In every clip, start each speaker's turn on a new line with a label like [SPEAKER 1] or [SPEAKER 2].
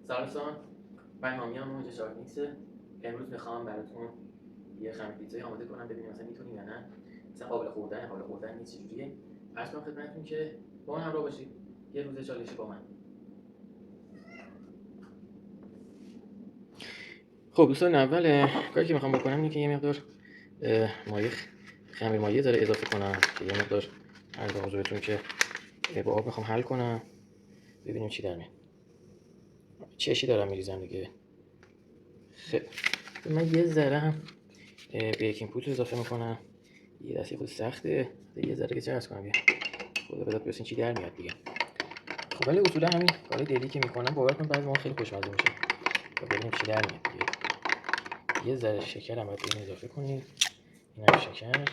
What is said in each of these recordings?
[SPEAKER 1] سلام دوستان، من حامیام اونجا شارنیکسه. امروز میخوام براتون یه خمیر پیتزایی آماده کنم، ببینیم مثلا میتونیم یا نه، مثلا قابل خوردن نیست چجوریه. عرض کنم خدمتتون که با من همراه باشید یه روز چالشی با من. خب دوستان، اول کاری که میخوام بکنم اینه که یه مقدار مایه خمیر مایه داره اضافه کنم که یه مقدار عرض حضورتون که با آب میخوام حل کنم، ببینیم چی در میاد. چشی دارم میریزم دیگه. خب من یه ذره هم بیکینگ پودر اضافه میکنم، یه دسته خود سخته، یه ذره که چرس کنم، خدا بداد برسین چی در میاد دیگه. خب ولی اصولا همین کارهای دیلی که میکنم باور کن بعضی موقع خیلی خوشمزه میشه. تا ببینیم چی در میاد دیگه. یه ذره شکر هم باید این اضافه کنیم، این هم شکر.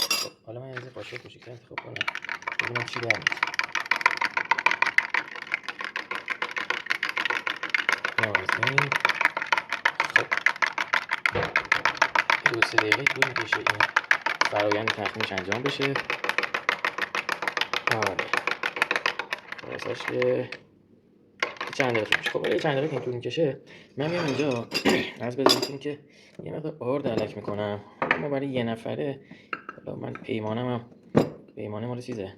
[SPEAKER 1] خب حالا من یه ذره قاشق کوچیک‌تر انتخاب کنم ببینم چی در میاد. نوازنین. خب 2-3 دقیقه طول میکشه این فرآیند تخمیرش انجام بشه. آره خلاصش که چند دقیقه طول میشه. خب چند دقیقه که طول میکشه من میام اینجا از بذاریم که یه مقدار آرد علک میکنم. ما برای یه نفره، حالا من پیمانه مال چیزه،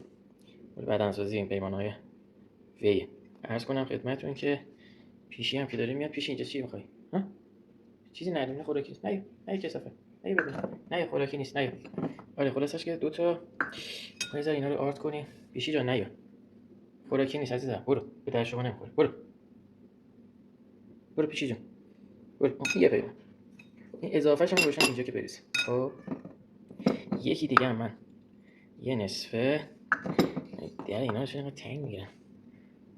[SPEAKER 1] مال بدنسازی، این پیمانه‌های وی. عرض کنم خدمتتون که پیشی هم که داره میاد. پیشی اینجا چی میخوای؟ ها؟ چیزی نداریم خوراکی نیست. نه کثافه. نه ببین. نه خوراکی نیست. نه. آره خلاصش که دو تا یه ذره اینا رو آرد کنی. پیشی جان نیا. خوراکی نیست عزیزم. برو. به در شما نمیخوره. برو پیشی جان. برو. یه پیمان. این اضافه‌ش هم روشن اینجا که بریزیم. خب یکی دیگه هم من یه نصفه در اینا چون تنگ میگیرن.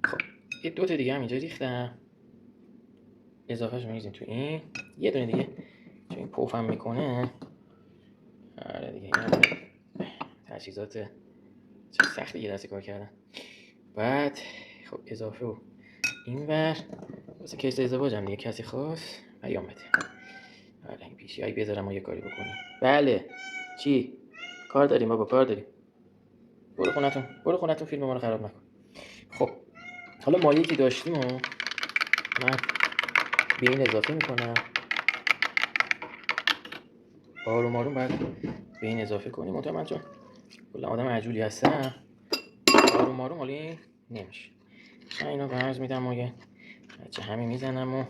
[SPEAKER 1] خب یه دو تا دیگه هم اینجا ریختم، اضافهش میریزیم تو این. یه دونه دیگه چون این پفم میکنه. آره دیگه این تجهیزات چه سختی یه دستی کار کردن. بعد خب اضافه و اینور واسه کیس ازدواج هم دیگه کسی خواست پیام بده. آره این پیشی هایی بذارم ما یه کاری بکنیم. بله چی؟ کار داریم بابا، کار داریم. برو خونتون فیلم ما رو خراب نکن. خب حالا مایه‌ای که داشتیم و من به این اضافه میکنم. آروم آروم بعد به این اضافه کنیم. من چون کلا آدم عجولی هستم، آروم آروم حالا این نمیشه. من اینو برز میدم مایه بچه همین میزنم و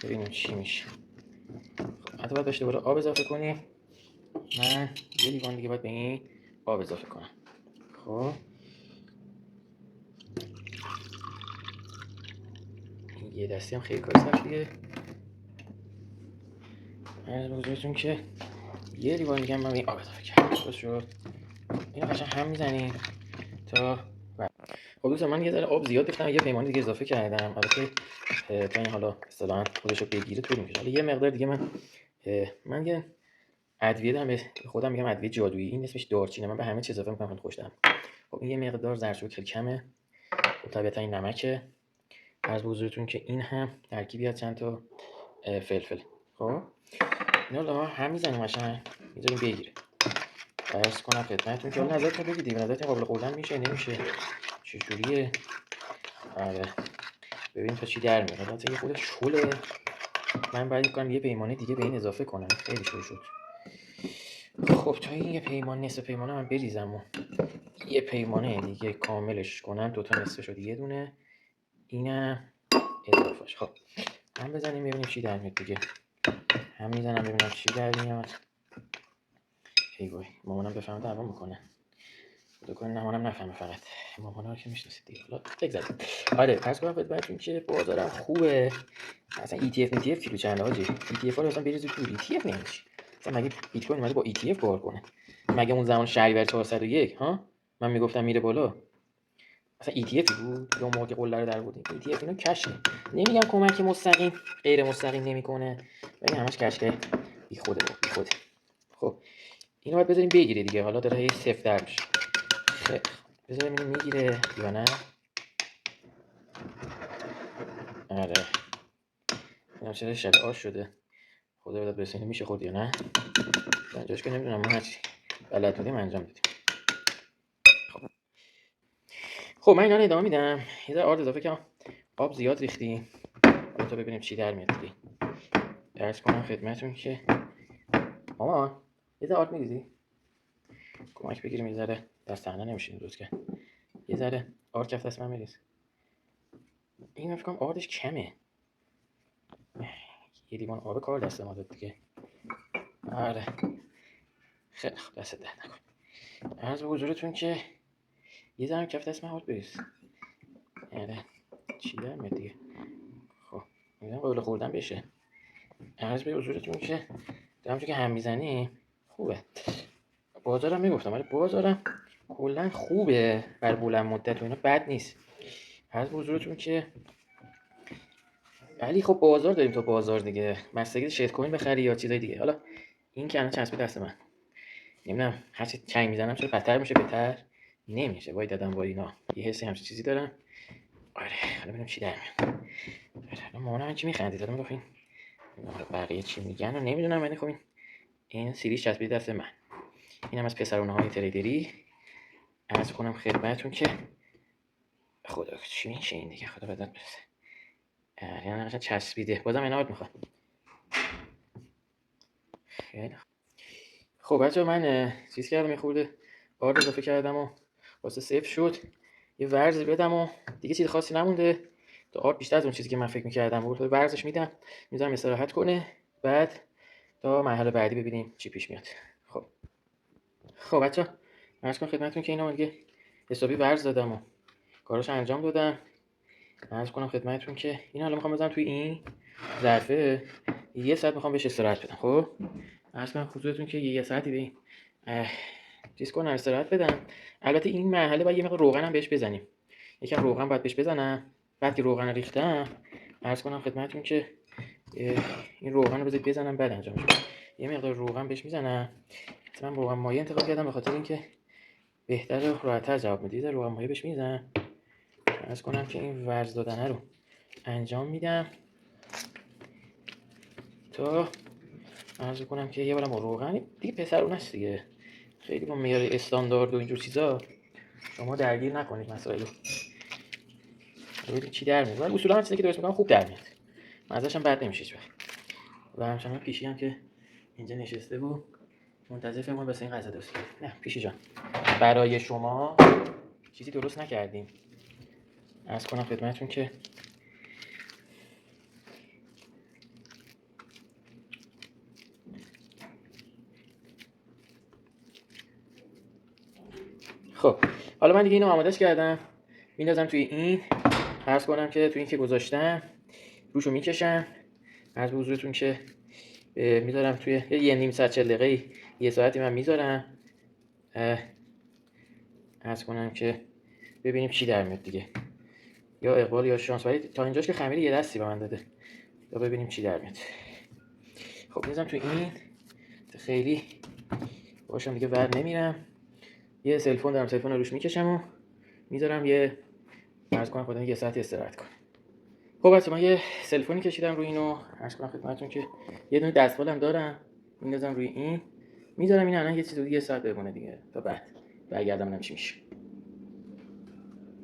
[SPEAKER 1] ببینیم چی میشه. خب حتی باید داشته دوباره آب اضافه کنیم. من یه لیوان دیگه باید به این آب اضافه کنم. خب این یه دستی هم خیلی کار سختیه. عرض بزرگتون که یه لیوان دیگه من به این آب اضافه کردم. درست شد. اینو قشنگ هم میزنیم تا خب دوستان من یه ذره آب زیاد ریختم، یه پیمانه دیگه اضافه کردم. البته تا این حالا اصطلاحاً خودشو بگیره طول میکشه. حالا یه مقدار دیگه من یه ادویه دارم، به خودم میگم ادویه جادویی. این اسمش دارچینه. من به همه چیز اضافه میکنم خیلی خوش دارم. خب این یه مقدار زردچوبه کمه. خب طبیعتا این نمکه. عرض به حضورتون که این هم ترکیبی از چند تا فلفل. خب اینا رو هم میزنیم قشنگ میذاریم بگیره. عرض کنم خدمتتون که نظرتون بگید دیگه، نظرتون قابل خوردن میشه نمیشه چجوریه. آره ببین تا چی در میاد. البته یه خود شله. من بعد میکنم یه پیمانه دیگه به این اضافه کنم. خیلی شل شد. خب تا این یه پیمانه نصف پیمانه من بریزم و یه پیمانه دیگه کاملش کنم. دوتا نصف شد یه دونه. اینم اضافهش. خب هم بزنیم ببینیم چی در میاد دیگه. هم میزنم ببینم چی در میاد. ای وای مامانم بفهمه دعوا میکنه. خدا کنه مامانم نفهمه. فقط مامانا رو که میشناسید دیگه. حالا بگذارید. آره پس کنم خدمتتون که بازارم خوبه. اصلا ETF کیلو چنده حاجی. ETF ها رو اصلا بریزید تو ETF نمیشه. اصلا مگه بیت کوین اومده با ETF کار کنه؟ مگه اون زمان شهریور 401 ها من میگفتم میره بالا اصلا ETF بود یا موقع قله رو در بودیم. ETF اینو کشه. نمیگم کمک مستقیم غیر مستقیم نمیکنه ولی همش کشه بی خوده. خب اینو باید بذاریم بگیره دیگه. حالا داره هی صفر در میشه. بذاریم اینو میگیره یا نه. آره اینم چرا شده آش شده. خدا بداد برسه. میشه خورد یا نه انجاش که نمیدونم. ما هرچی بلد بودیم انجام دادیم. خب خب من اینا رو ادامه میدم. یه ذره آرد اضافه کردم، آب زیاد ریختیم. حالا تا ببینیم چی در میاد دیگه. عرض کنم خدمتتون که مامان یه ذره آرد می‌ریزی؟ کمک بگیریم یه ذره، دست تنها نمیشیم روز که. یه ذره آرد کف دست من بریز. این فکر کنم آردش کمه. یه لیوان آب کار دست ما داد دیگه. آره خیلی خوب، دست درد نکن. عرض به حضورتون که یه ذره کف دست من آرد بریز. آره چی در میاد دیگه. خب میدونم قابل خوردن بشه. عرض به حضورتون که همونجور که هم میزنی خوبه. بازارم میگفتم ولی بازارم کلا خوبه برای بلند مدت و اینا بد نیست. عرض به حضورتون که ولی خب بازار داریم تا بازار دیگه، بستگی شیت کوین بخری یا چیزای دیگه. حالا این که الان چسبید دست من، نمیدونم هرچی چنگ میزنم چرا بدتر میشه، بهتر نمیشه. وای دادم با اینا یه حسی همچین چیزی دارم. آره حالا ببینیم چی در میاد. آره مامانم چی میخندید دادم گفتین بقیه چی میگن رو نمیدونم، ولی خب این سیریش چسبید دست من. اینم از پسرونه های تریدری. عرض کنم خدمتتون که خدا چی میشه این دیگه، خدا بدت برسه. یعنی قشنگ چسبیده، بازم اینا آرد میخواد. خیلی خب بچه‌ها من چیز کردم، یه خورده آرد اضافه کردم و واسه صفر شد. یه ورز بدم و دیگه چیز خاصی نمونده. تا آرد بیشتر از اون چیزی که من فکر می‌کردم بود. ورزش میدم، میذارم استراحت کنه، بعد تا مرحله بعدی ببینیم چی پیش میاد. خب بچه‌ها عرض کنم خدمتتون که اینا دیگه حسابی ورز دادم و کاراشو انجام دادم. عرض کنم خدمتتون که اینا حالا میخوام بزنم توی این ظرفه، یه ساعت میخوام بهش استراحت بدم. خب عرض کنم حضورتون که یه ساعتی به این چیز کنم استراحت بدم. البته این مرحله باید یه مقدار روغن هم بهش بزنیم، یکم روغن باید بهش بزنم. بعد که روغن ریختم عرض کنم خدمتتون که این روغن رو بذارید بزنم بعد انجامش بدم. یه مقدار روغن بهش میزنم. من روغن مایع انتخاب کردم به خاطر اینکه بهتره و راحت‌تر جواب میده. روغن مایع بهش میزنم. عرض کنم که این ورز دادنه رو انجام میدم تا عرض کنم که یه بارم با روغن دیگه پسرونه است دیگه، خیلی با معیار استاندارد و اینجور چیزا شما درگیر نکنید مسائل رو. ببینید چی در میاد. من اصولا هر چیزی که درست میکنم خوب در میاد، مزه‌ش هم بد نمیشه. و همچنان پیشی هم که اینجا نشسته بود منتظر فهمون واسه این غذا درست کرد. نه پیشی جان برای شما چیزی درست نکردیم. عرض کنم خدمتتون که خب حالا من دیگه اینو آمادهش کردم، میندازم توی این. عرض کنم که توی این که گذاشتم روشو میکشم. عرض به حضورتون که میذارم توی یه نیم ساعت 40 دقیقه یه ساعتی من میذارم. عرض کنم که ببینیم چی در میاد دیگه، یا اقبال یا شانس، ولی تا اینجاش که خمیر یه دستی به من داده، یا ببینیم چی در میاد. خب میذارم توی این، خیلی باشم دیگه ور نمیرم. یه سلفون دارم، سلفون رو روش میکشم و میذارم یه عرض کنم خودم یه ساعت استراحت کنم. خب بچه‌ها من یه سلفونی کشیدم روی اینو. عرض کنم خدمتتون که یه دونه دستمالم دارم، میندازم روی این، میذارم این الان یه چیز دیگه یه ساعت بمونه دیگه تا بعد برگردم ببینم چی میشه.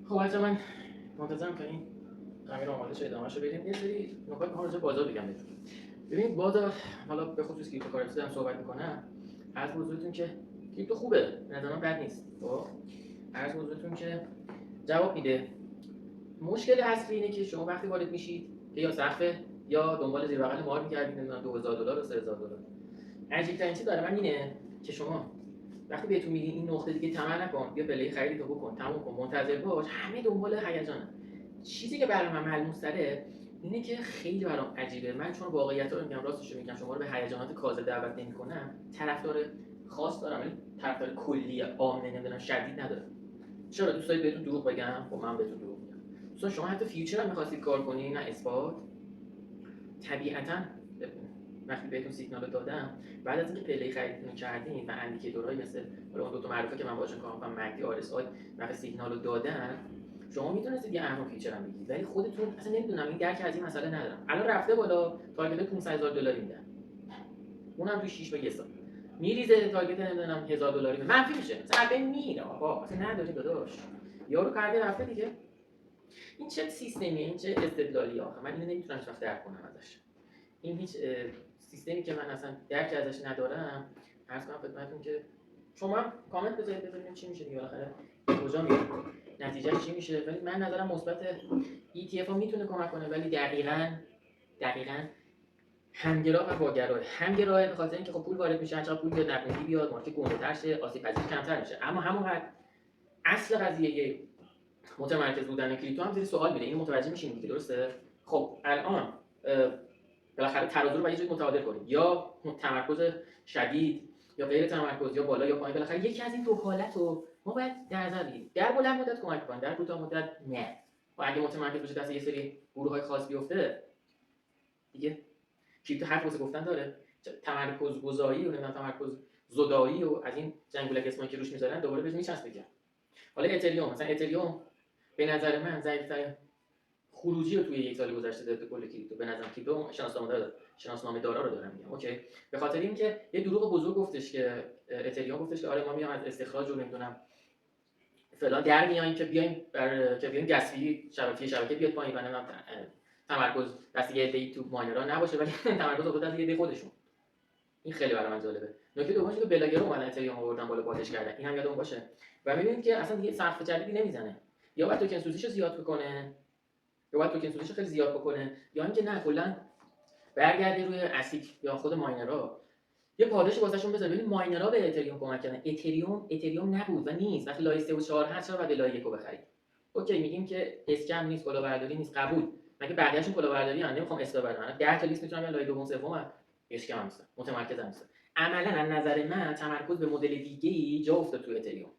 [SPEAKER 1] خب بچه‌ها من منتظرم تا این خمیر آماده شه ادامه‌شو بریم. یه سری نکات میخوام راجع به بازار بگم بهتون. ببینید بازار، حالا به خصوص کریپتوکارنسی دارم صحبت میکنم. عرض به حضورتون که کریپتو خوبه، به نظر من بد نیست. خب عرض به حضورتون که جواب میده. مشکل اصلی اینه که شما وقتی وارد میشید که یا سقف یا دنبال زیر بغل مار می‌گردید، نمیدونم $2000 و $3000. عجیب ترین چیز برای من اینه که شما وقتی بهتون میگن این نقطه دیگه طمع نکن، بیا پله خریدتو بکن، تموم کن، منتظر باش، همه دنبال هیجانن. چیزی که برای من ملموس‌تره اینه که خیلی برام عجیبه. من چون واقعیت‌ها رو میگم، راستش رو میگم، شما رو به هیجانات کاذب دعوت نمی‌کنم. طرفدار خاص دارم ولی طرفدار کلی عام نمیدونم شدید ندارم. چرا دوست دارید بهتون دروغ بگم؟ خب من بهتون دروغ میگم. دوستان شما حتی فیوچر هم می‌خواستید کار کنی نه اثبات، طبیعتاً وقتی بهتون سیگنال رو دادم، بعد از اینکه پلی خریدتون کردین و اندیکیتورهای مثل اون دو تا معروفه که من باشون کار می‌کنم، مگدی RSI، وقتی سیگنال رو دادن شما میتونستید یه اهم فیچر هم بگیرید، ولی خودتون اصلا نمیدونم این درک از این مسئله ندارم. الان رفته بالا، تارگت $500,000 میدن، اونم تو 6 به 1 سال میریزه، تارگت نمیدونم $1000 منفی میشه، مثلا ببین میره. آقا اصلا نداری داداش، یارو کرده رفته دیگه. این چه سیستمیه، این چه استدلالیه؟ آخه من اینو نمیتونم هیچ وقت درک کنم ازش. این هیچ سیستمی که من اصلا درک ازش ندارم. عرض کنم خدمتتون که شما هم کامنت بذارید ببینیم چی میشه دیگه، بالاخره کجا میره، نتیجهش چی میشه. ولی من نظرم مثبت ETF ها میتونه کمک کنه، ولی دقیقاً همگرا و واگراه. همگراه به خاطر اینکه خب پول وارد میشه، چقدر پول بیاد نقدی بیاد، مارکت گنده‌تر شه، آسیب پذیری کمتر میشه. اما همون اصل قضیه متمرکز بودن کریپتو هم زیر سوال میره. اینو متوجه میشین دیگه، درسته؟ خب الان بالاخره ترازو رو باید یه جوری متعادل کنیم، یا تمرکز شدید یا غیر تمرکز، یا بالا یا پایین. بالاخره یکی از این دو حالت رو ما باید در نظر بگیریم. در بلند مدت کمک کنه، در کوتاه مدت نه. و اگه متمرکز بشه دست یه سری گروه‌های خاص بیفته دیگه، کریپتو حرف واسه گفتن داره. تمرکز گذاری و نمیدونم تمرکز زدایی و از این جنگولک اسمایی که روش میذارن دوباره بهش میچسبه دیگه. حالا اتریوم، مثلا اتریوم به نظر من ضعیف‌ترین خروجی رو توی یک سال گذشته داده کل کریپتو. به نظرم کریپتو شناسنامه دارا رو دارم میگم، اوکی؟ به خاطر اینکه یه دروغ بزرگ گفتش که اتریوم گفتش که آره ما میام از استخراج رو نمیدونم فلان در میایم که بیایم که بیایم گسفی شبکه بیاد پایین و نمیدونم تمرکز دست یه عده‌ای تو ماینرها نباشه، ولی تمرکز افتاد دست یه عده خودشون. این خیلی برای من جالبه. نکته دومش که بلاگر اومدن اتریوم آوردن بالا بازش کردن، این هم یادمون باشه. و می‌بینید که اصلا دیگه سقف جدیدی نمیزنه. یا باید توکن سوزیشو زیاد بکنه، یا باید توکن سوزیشو خیلی زیاد بکنه، یا اینکه نه کلا برگرده روی اسیک یا خود ماینرها یه پاداشی واسهشون بذاره. ببین ماینرها به اتریوم کمک کردن. اتریوم نبود و نیست. وقتی لایه 3 و 4 هست چرا بعد لایه 1 رو بخرید؟ اوکی میگیم که اسکم نیست، کلاهبرداری نیست، قبول. مگه بقیه‌شون کلاهبرداری ان؟ نمیخوام اسکا بردارم. 10 تا لیست میتونم بیان لایه دوم سوم اسکم نیست، متمرکز نیست. عملاً از نظر من تمرکز به مدل دیگه‌ای جا افتاد تو اتریوم.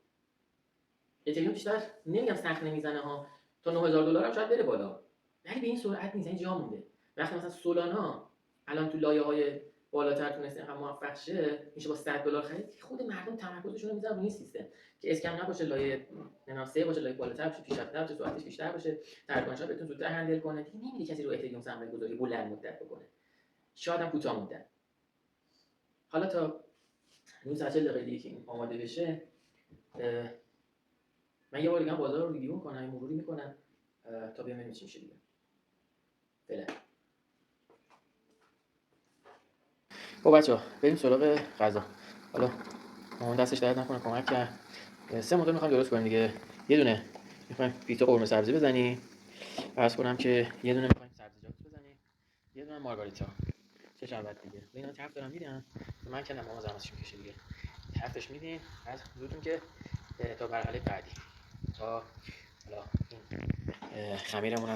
[SPEAKER 1] اتریوم بیشتر نمیگم سخت نمیزنه ها، تا $9000 هم شاید بره بالا، ولی به این سرعت نیست، این جا مونده. وقتی مثلا سولانا الان تو لایه‌های بالاتر تونسته هم موفق شه، میشه با $100 خرید. خود مردم تمرکزشون رو میذارن روی این سیستم که اسکم نباشه، لایه 3 باشه، لایه بالاتر باشه، پیشرفت‌تر باشه، سرعتش بیشتر باشه، تراکنش‌ها بتون زودتر هندل کنه. دیگه نمیره کسی رو اتریوم سرمایه‌گذاری بلند مدت بکنه، شاید هم کوتاه مدت. حالا تا 19 دقیقه که این آماده بشه، من یه بار دیگه بازار رو ریویو می‌کنم، مروری می‌کنم تا ببینیم چی میشه دیگه. فعلا خب بچه‌ها بریم سراغ غذا. حالا مامان دستش درد نکنه کمک کرد. 3 مدل می‌خوایم درست کنیم دیگه. یه دونه می‌خوایم پیتزا قرمه سبزی بزنیم. فرض کنم که یه دونه می‌خوایم سبزیجات بزنیم. یه دونه مارگاریتا. چه شربت دیگه. اینا تفت دارم میدم. من که مامان زحمتش می‌کشه دیگه. تفتش میدیم. از حضورتون که تا مرحله بعدی. تا حالا این خمیرمون